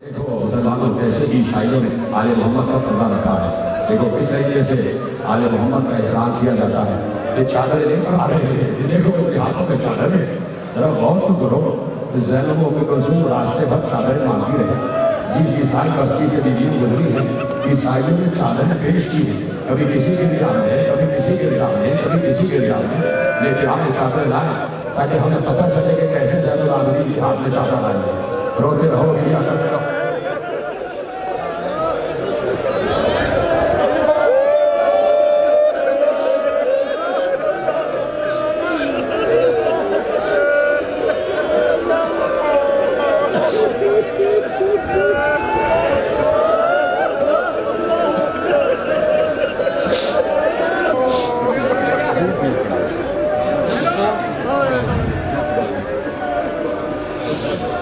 देखो मुसलमानों कैसे ईसाइयों ने आले मोहम्मद का पर्दा रखा है। देखो किस तरीके से आले मोहम्मद का एहतराम किया जाता है। ये चादरें लेकर आ रहे हैं, ये देखो उनके हाथों में चादरें। जरा गौर तो करो, ज़ैनब उम्मे कुलसूम रास्ते भर चादरें मांगती रहे। जिस ईसाई बस्ती से बीवी गुजरी है, ईसाइयों ने चादरें पेश की हैं। कभी किसी के इल्जाम में, कभी किसी के इल्जाम में, कभी किसी के इल्जाम में, लेकिन हमें चादरें लाए ताकि हमें पता चले कि कैसे ज़ैनुल आबिदीन के हाथ में चादर आई है। रोते रहो, गिरिया करते रहो।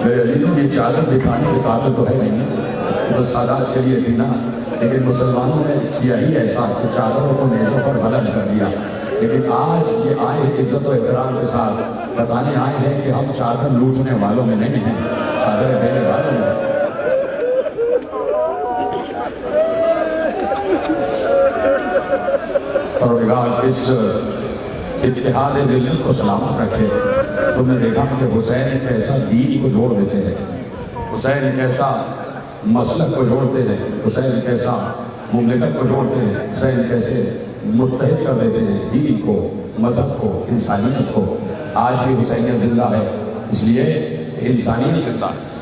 मेरे अजीजों ये चादर दिखाने के काबिल तो है नहीं, तो सादात के लिए थी ना। लेकिन मुसलमानों ने किया ही ऐसा कि चादरों को नेज़ों पर बुलंद कर दिया। लेकिन आज ये आए हैं इज्जत और एहतराम के साथ, बताने आए हैं कि हम चादर लूटने वालों में नहीं हैं, चादरें देने वालों में। और इस इत्तेहाद मिल्लत को सलामत रखे। तुमने देखा कि हुसैन कैसा दीन को जोड़ देते हैं, हुसैन कैसा मसलक को जोड़ते हैं, हुसैन कैसा मुमलिकत को जोड़ते हैं, हुसैन कैसे मुत्तहिद कर देते हैं दीन को, मज़हब को, इंसानियत को। आज भी हुसैनियत जिंदा है, इसलिए इंसानियत जिंदा है।